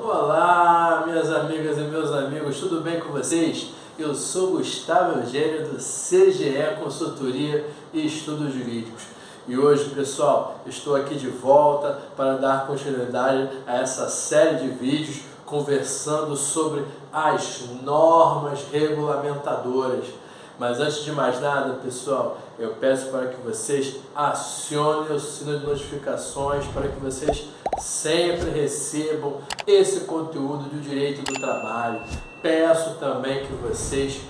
Olá, minhas amigas e meus amigos, tudo bem com vocês? Eu sou Gustavo Eugênio do CGE Consultoria e Estudos Jurídicos. E hoje, pessoal, estou aqui de volta para dar continuidade a essa série de vídeos conversando sobre as normas regulamentadoras. Mas antes de mais nada, pessoal, eu peço para que vocês acionem o sino de notificações para que vocês sempre recebam esse conteúdo do direito do trabalho. Peço também que vocês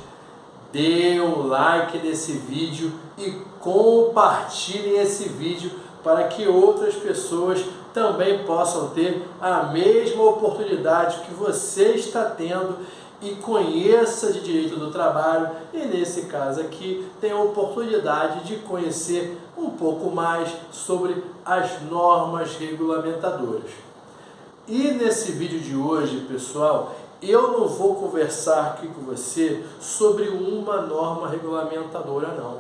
dêem o like nesse vídeo e compartilhem esse vídeo para que outras pessoas também possam ter a mesma oportunidade que você está tendo e conheça de direito do trabalho e, nesse caso aqui, tem a oportunidade de conhecer um pouco mais sobre as normas regulamentadoras. E nesse vídeo de hoje, pessoal, eu não vou conversar aqui com você sobre uma norma regulamentadora, não.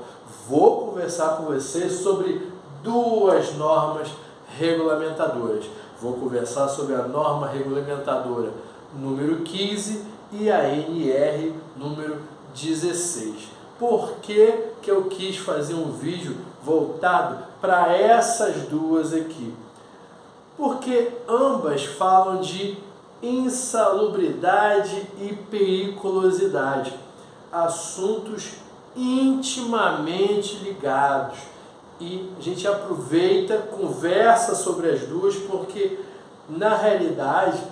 Vou conversar com você sobre duas normas regulamentadoras. Vou conversar sobre a norma regulamentadora número 15 e a NR número 16. Por que eu quis fazer um vídeo voltado para essas duas aqui? Porque ambas falam de insalubridade e periculosidade, assuntos intimamente ligados. E a gente aproveita, conversa sobre as duas, porque na realidade,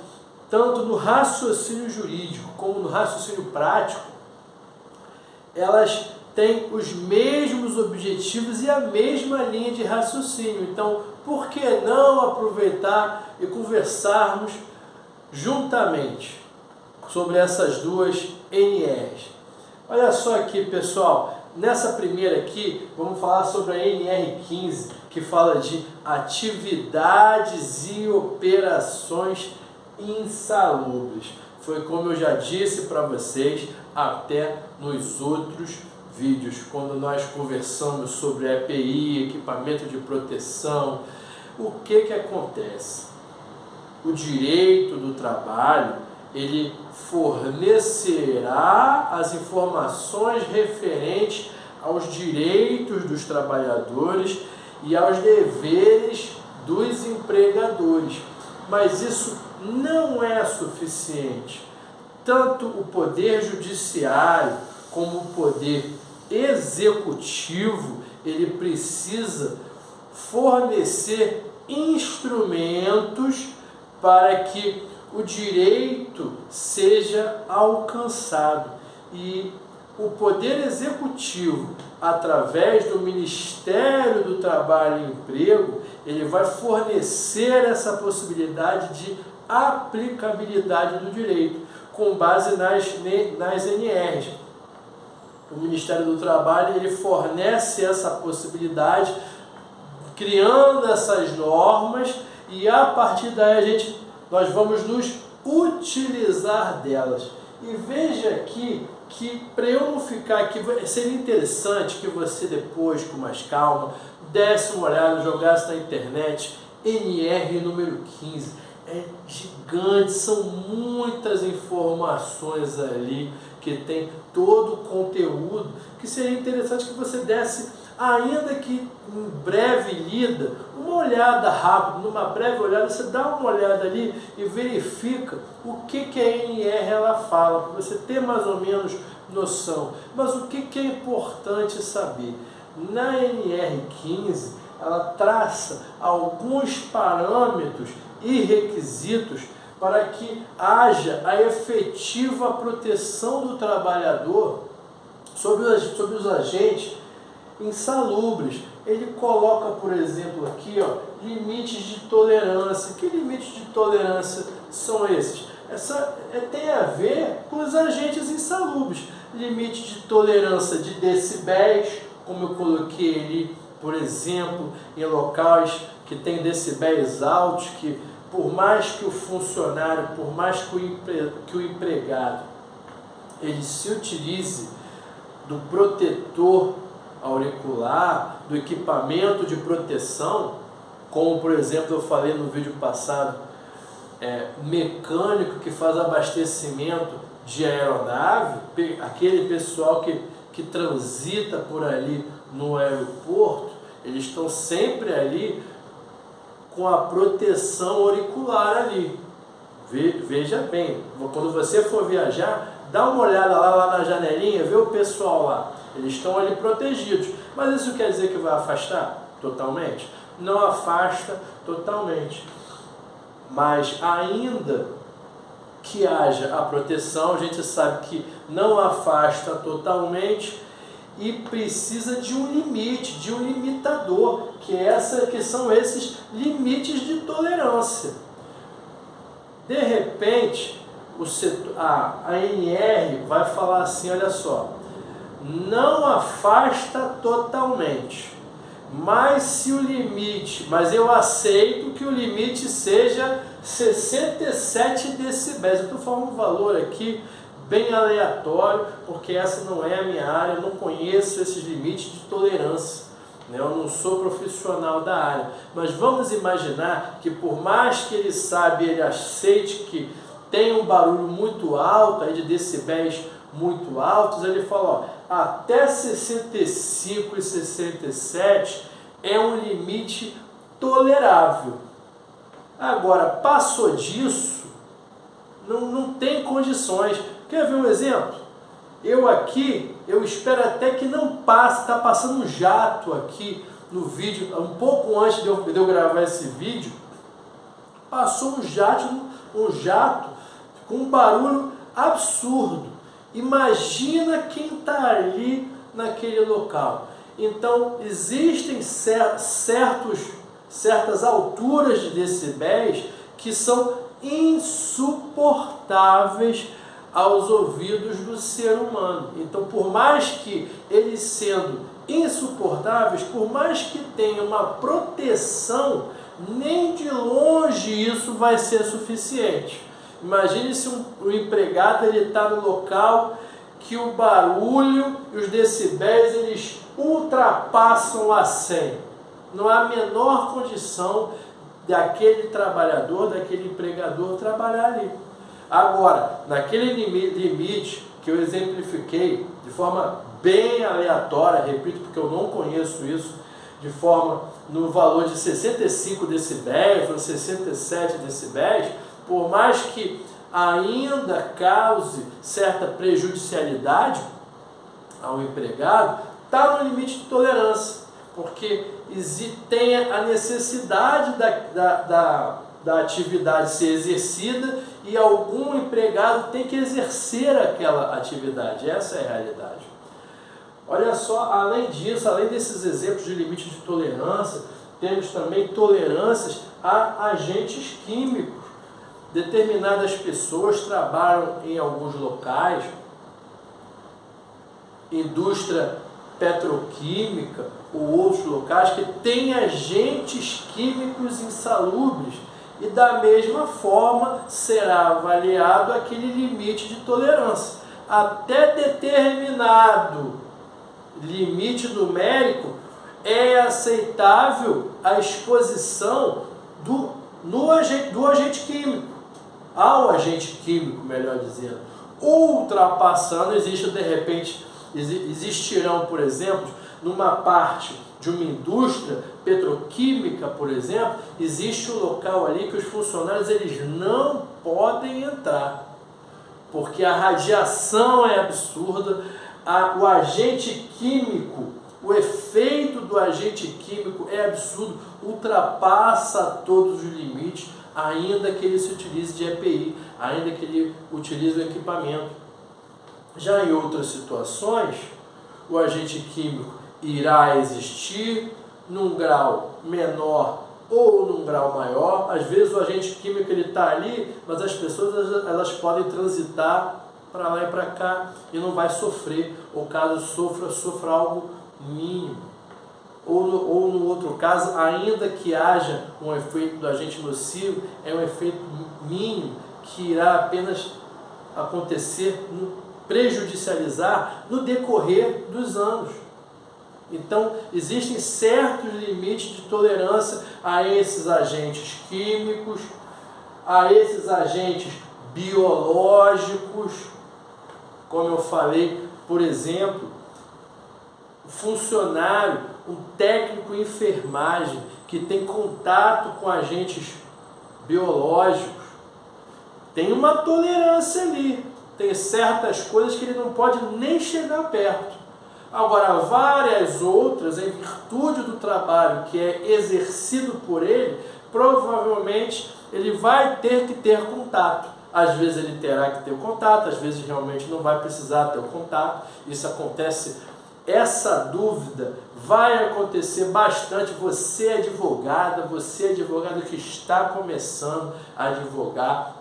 tanto no raciocínio jurídico como no raciocínio prático, elas têm os mesmos objetivos e a mesma linha de raciocínio. Então, por que não aproveitar e conversarmos juntamente sobre essas duas NRs? Olha só aqui, pessoal, nessa primeira aqui, vamos falar sobre a NR15, que fala de atividades e operações insalubres. Foi como eu já disse para vocês até nos outros vídeos, quando nós conversamos sobre EPI, equipamento de proteção. O que acontece? O direito do trabalho, ele fornecerá as informações referentes aos direitos dos trabalhadores e aos deveres dos empregadores. Mas isso não é suficiente. Tanto o poder judiciário como o poder executivo, ele precisa fornecer instrumentos para que o direito seja alcançado. E o poder executivo, através do Ministério do Trabalho e Emprego, ele vai fornecer essa possibilidade de aplicabilidade do direito, com base nas NRs. O Ministério do Trabalho, ele fornece essa possibilidade, criando essas normas, e a partir daí nós vamos nos utilizar delas. E veja aqui que, para eu não ficar aqui, seria interessante que você depois, com mais calma, desse uma olhada, jogasse na internet NR número 15. É gigante, são muitas informações ali, que tem todo o conteúdo, que seria interessante que você desse, ainda que em breve lida, uma olhada rápida, numa breve olhada, você dá uma olhada ali e verifica o que a NR ela fala, para você ter mais ou menos noção. Mas o que é importante saber? Na NR15, ela traça alguns parâmetros e requisitos para que haja a efetiva proteção do trabalhador sobre os agentes insalubres. Ele coloca, por exemplo, aqui, limites de tolerância. Que limites de tolerância são esses? Tem a ver com os agentes insalubres. Limite de tolerância de decibéis, como eu coloquei ali, por exemplo, em locais que tem decibéis altos, que por mais que o funcionário, por mais que o empregado, ele se utilize do protetor auricular, do equipamento de proteção, como por exemplo eu falei no vídeo passado, mecânico que faz abastecimento de aeronave, aquele pessoal que transita por ali no aeroporto, eles estão sempre ali com a proteção auricular ali. Veja bem, quando você for viajar, dá uma olhada lá na janelinha, vê o pessoal lá. Eles estão ali protegidos. Mas isso quer dizer que vai afastar totalmente? Não afasta totalmente. Mas ainda que haja a proteção, a gente sabe que não afasta totalmente e precisa de um limite, de um limitador, que são esses limites de tolerância. De repente, a ANR vai falar assim, olha só, não afasta totalmente, mas eu aceito que o limite seja 67 decibéis. Eu estou falando um valor aqui bem aleatório, porque essa não é a minha área, eu não conheço esses limites de tolerância, né? Eu não sou profissional da área, mas vamos imaginar que por mais que ele aceite que tem um barulho muito alto, aí de decibéis muito altos, ele fala, ó, até 65 e 67 é um limite tolerável. Agora, passou disso, não tem condições. Quer ver um exemplo? Eu espero até que não passe, está passando um jato aqui no vídeo, um pouco antes de eu gravar esse vídeo, passou um jato com um barulho absurdo. Imagina quem está ali naquele local. Então, existem certas alturas de decibéis que são insuportáveis aos ouvidos do ser humano. Então, por mais que eles sendo insuportáveis, por mais que tenha uma proteção, nem de longe isso vai ser suficiente. Imagine se um empregado está no local que o barulho e os decibéis eles ultrapassam a 100. Não há a menor condição daquele trabalhador, daquele empregador trabalhar ali. Agora, naquele limite que eu exemplifiquei de forma bem aleatória, repito, porque eu não conheço isso, de forma no valor de 65 decibéis ou 67 decibéis, por mais que ainda cause certa prejudicialidade ao empregado, está no limite de tolerância, porque tem a necessidade da atividade ser exercida e algum empregado tem que exercer aquela atividade. Essa é a realidade. Olha só, além disso, além desses exemplos de limite de tolerância, temos também tolerâncias a agentes químicos. Determinadas pessoas trabalham em alguns locais, indústria petroquímica ou outros locais que têm agentes químicos insalubres e da mesma forma será avaliado aquele limite de tolerância. Até determinado limite numérico é aceitável a exposição do agente químico, ao agente químico, melhor dizendo. Ultrapassando, existirão, por exemplo, numa parte de uma indústria petroquímica, por exemplo, existe um local ali que os funcionários eles não podem entrar, porque a radiação é absurda, o agente químico, o efeito do agente químico é absurdo, ultrapassa todos os limites, ainda que ele se utilize de EPI, ainda que ele utilize o equipamento. Já em outras situações, o agente químico irá existir num grau menor ou num grau maior. Às vezes o agente químico está ali, mas as pessoas elas podem transitar para lá e para cá e não vai sofrer, ou caso sofra algo mínimo. Ou no outro caso, ainda que haja um efeito do agente nocivo, é um efeito mínimo que irá apenas acontecer, prejudicializar no decorrer dos anos. Então, existem certos limites de tolerância a esses agentes químicos, a esses agentes biológicos, como eu falei, por exemplo, o funcionário, um técnico em enfermagem que tem contato com agentes biológicos, tem uma tolerância ali, tem certas coisas que ele não pode nem chegar perto. Agora, várias outras, em virtude do trabalho que é exercido por ele, provavelmente ele vai ter que ter contato. Às vezes ele terá que ter contato, às vezes realmente não vai precisar ter o contato. Isso acontece, essa dúvida vai acontecer bastante. Você é advogada que está começando a advogar,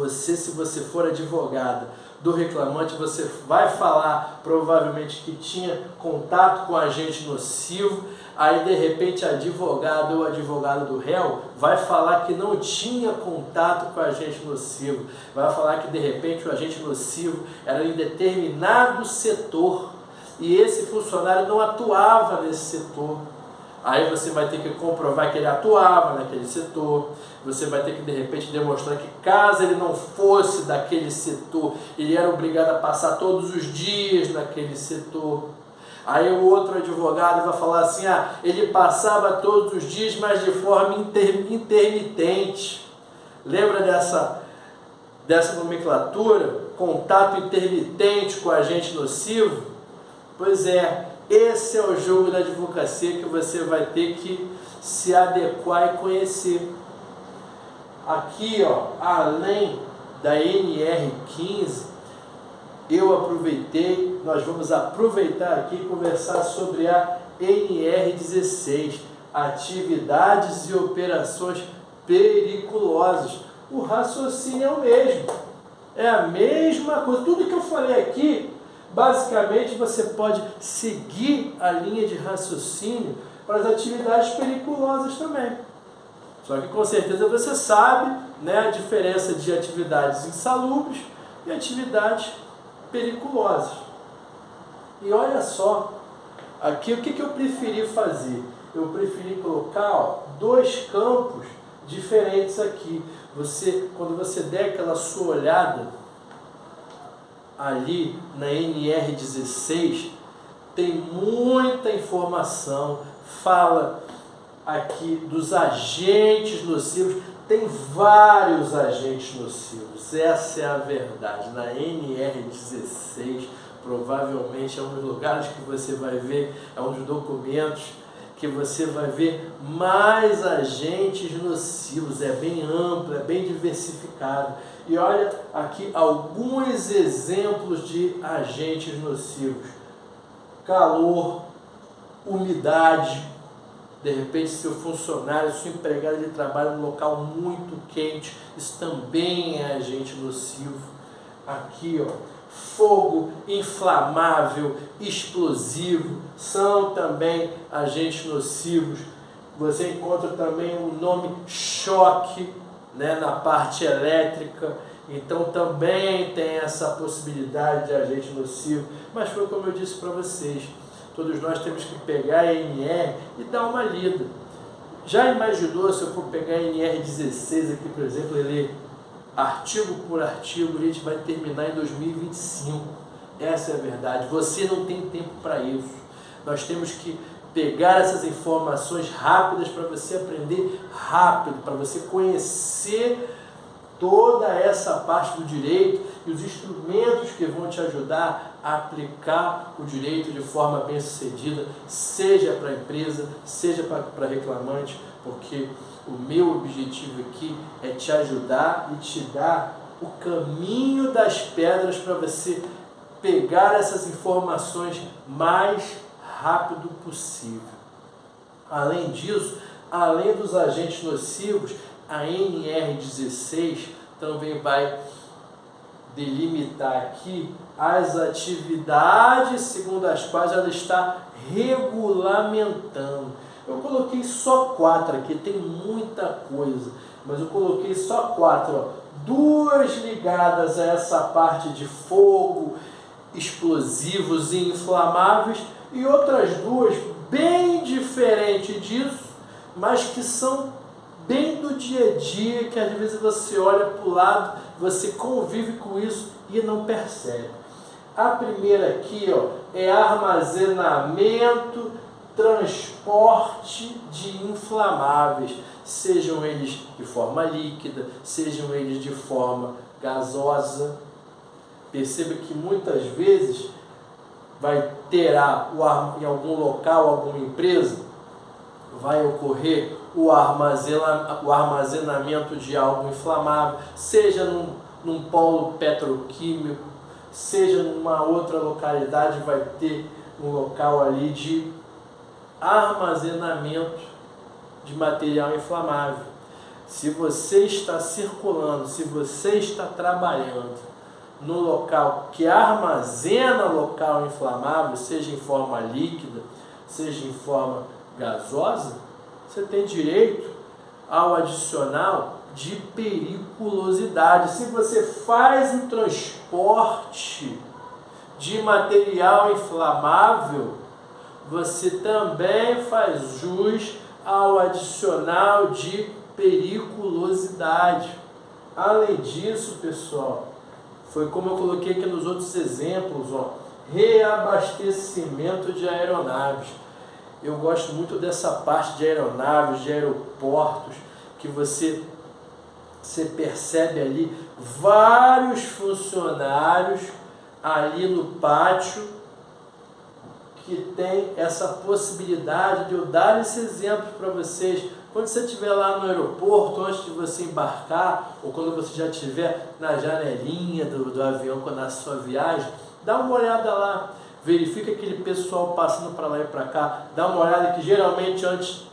se você for advogada do reclamante, você vai falar provavelmente que tinha contato com agente nocivo, aí de repente a advogada ou advogado do réu vai falar que não tinha contato com agente nocivo, vai falar que de repente o agente nocivo era em determinado setor e esse funcionário não atuava nesse setor. Aí você vai ter que comprovar que ele atuava naquele setor, você vai ter que de repente demonstrar que caso ele não fosse daquele setor, ele era obrigado a passar todos os dias naquele setor. Aí o outro advogado vai falar assim, ele passava todos os dias, mas de forma intermitente. Lembra dessa nomenclatura? Contato intermitente com agente nocivo? Pois é. Esse é o jogo da advocacia que você vai ter que se adequar e conhecer. Aqui, além da NR15, nós vamos aproveitar aqui e conversar sobre a NR16, atividades e operações periculosas. O raciocínio é o mesmo, é a mesma coisa. Tudo que eu falei aqui, basicamente você pode seguir a linha de raciocínio para as atividades periculosas também. Só que com certeza você sabe, a diferença de atividades insalubres e atividades periculosas. E olha só, aqui o que eu preferi fazer? Eu preferi colocar dois campos diferentes aqui. Quando você der aquela sua olhada ali na NR16, tem muita informação, fala aqui dos agentes nocivos, tem vários agentes nocivos, essa é a verdade. Na NR16, provavelmente é um dos lugares que você vai ver, é um dos documentos que você vai ver mais agentes nocivos, é bem amplo, é bem diversificado. E olha aqui alguns exemplos de agentes nocivos: calor, umidade. De repente, seu funcionário, seu empregado, ele trabalha num local muito quente, isso também é agente nocivo. Aqui, fogo inflamável, explosivo, são também agentes nocivos. Você encontra também o nome choque, na parte elétrica, então também tem essa possibilidade de agente nocivo. Mas foi como eu disse para vocês, todos nós temos que pegar a NR e dar uma lida. Já imaginou se eu for pegar a NR16 aqui, por exemplo, e ler artigo por artigo, a gente vai terminar em 2025. Essa é a verdade. Você não tem tempo para isso. Nós temos que pegar essas informações rápidas para você aprender rápido, para você conhecer toda essa parte do direito e os instrumentos que vão te ajudar a aplicar o direito de forma bem sucedida, seja para a empresa, seja para reclamante, porque o meu objetivo aqui é te ajudar e te dar o caminho das pedras para você pegar essas informações mais rápido possível. Além disso, além dos agentes nocivos, a NR16 também vai delimitar aqui as atividades segundo as quais ela está regulamentando. Eu coloquei só 4 aqui, tem muita coisa, mas eu coloquei só 4. Duas ligadas a essa parte de fogo, explosivos e inflamáveis, e outras duas bem diferentes disso, mas que são bem do dia a dia, que às vezes você olha para o lado, você convive com isso e não percebe. A primeira aqui, ó, é armazenamento, transporte de inflamáveis, sejam eles de forma líquida, sejam eles de forma gasosa. Perceba que muitas vezes terá em algum local, alguma empresa, vai ocorrer o armazenamento de algo inflamável, seja num polo petroquímico, seja numa outra localidade, vai ter um local ali de armazenamento de material inflamável. Se você está circulando, se você está trabalhando no local que armazena local inflamável, seja em forma líquida, seja em forma gasosa, você tem direito ao adicional de periculosidade. Se você faz um transporte de material inflamável, você também faz jus ao adicional de periculosidade. Além disso, pessoal, foi como eu coloquei aqui nos outros exemplos, ó, reabastecimento de aeronaves. Eu gosto muito dessa parte de aeronaves, de aeroportos, que você percebe ali vários funcionários ali no pátio que tem essa possibilidade de eu dar esse exemplo para vocês. Quando você estiver lá no aeroporto, antes de você embarcar, ou quando você já estiver na janelinha do avião, na sua viagem, dá uma olhada lá, verifica aquele pessoal passando para lá e para cá, dá uma olhada que geralmente antes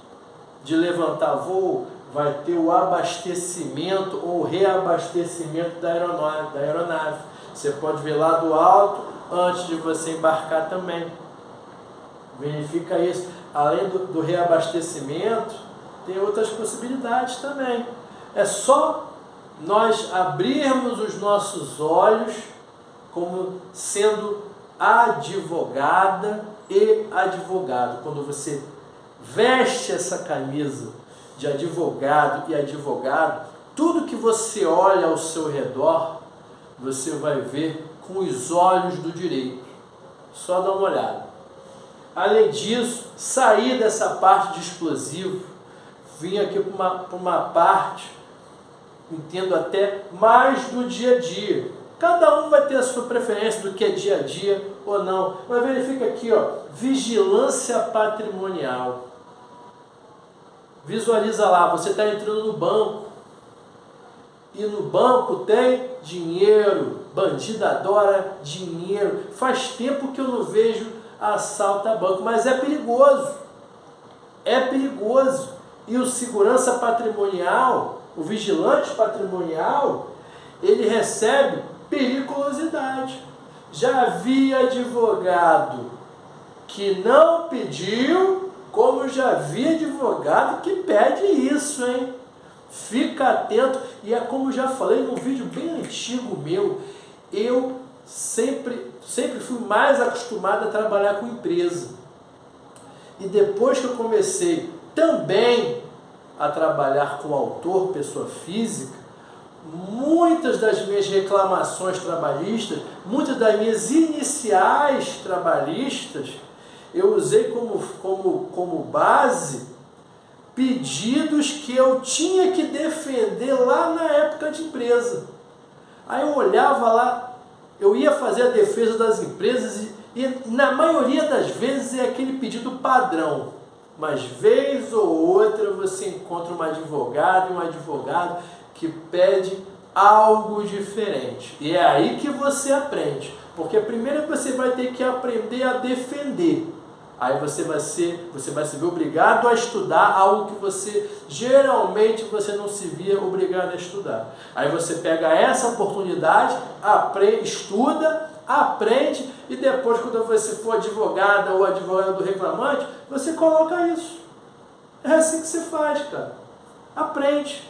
de levantar voo, vai ter o abastecimento ou reabastecimento da aeronave. Você pode ver lá do alto, antes de você embarcar também. Verifica isso. Além do reabastecimento, tem outras possibilidades também. É só nós abrirmos os nossos olhos como sendo advogada e advogado. Quando você veste essa camisa de advogado e advogado, tudo que você olha ao seu redor, você vai ver com os olhos do direito. Só dá uma olhada. Além disso, sair dessa parte de explosivo, vim aqui para uma parte, entendo até mais do dia a dia. Cada um vai ter a sua preferência do que é dia a dia ou não. Mas verifica aqui, ó, vigilância patrimonial. Visualiza lá, você está entrando no banco. E no banco tem dinheiro. Bandido adora dinheiro. Faz tempo que eu não vejo assalto a banco, mas é perigoso. É perigoso. E o segurança patrimonial, o vigilante patrimonial, ele recebe periculosidade. Já vi advogado que não pediu, como já vi advogado que pede isso, hein? Fica atento. E é como já falei num vídeo bem antigo meu, eu sempre fui mais acostumado a trabalhar com empresa. E depois que eu comecei também a trabalhar com autor, pessoa física, muitas das minhas reclamações trabalhistas, muitas das minhas iniciais trabalhistas, eu usei como base pedidos que eu tinha que defender lá na época de empresa. Aí eu olhava lá, eu ia fazer a defesa das empresas e na maioria das vezes é aquele pedido padrão. Mas vez ou outra você encontra uma advogada e um advogado que pede algo diferente. E é aí que você aprende. Porque primeiro você vai ter que aprender a defender. Aí você vai se ver obrigado a estudar algo que você geralmente você não se via obrigado a estudar. Aí você pega essa oportunidade, estuda, aprende e depois, quando você for advogada ou advogado do reclamante, você coloca isso. É assim que se faz, cara. Aprende.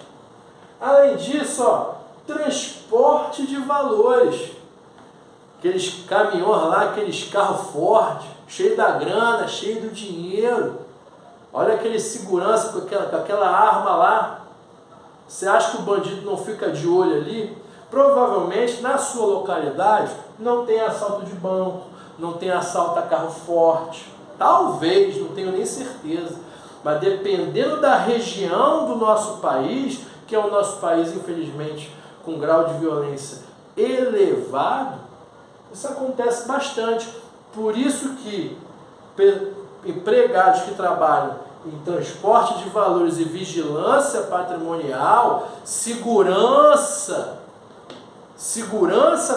Além disso, ó, transporte de valores. Aqueles caminhões lá, aqueles carros fortes, cheio da grana, cheio do dinheiro. Olha aquele segurança com aquela arma lá. Você acha que o bandido não fica de olho ali? Provavelmente na sua localidade não tem assalto de banco, não tem assalto a carro forte. Talvez, não tenho nem certeza. Mas dependendo da região do nosso país, que é o nosso país, infelizmente, com um grau de violência elevado, isso acontece bastante. Por isso que empregados que trabalham em transporte de valores e vigilância patrimonial, segurança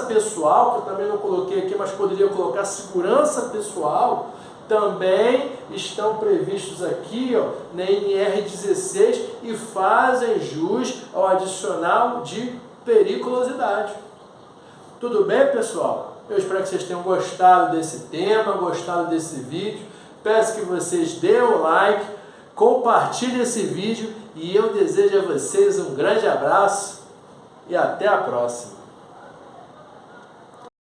pessoal, que eu também não coloquei aqui, mas poderia colocar segurança pessoal, também estão previstos aqui, ó, na NR16 e fazem jus ao adicional de periculosidade. Tudo bem, pessoal? Eu espero que vocês tenham gostado desse tema, gostado desse vídeo. Peço que vocês dêem um like, compartilhem esse vídeo e eu desejo a vocês um grande abraço e até a próxima.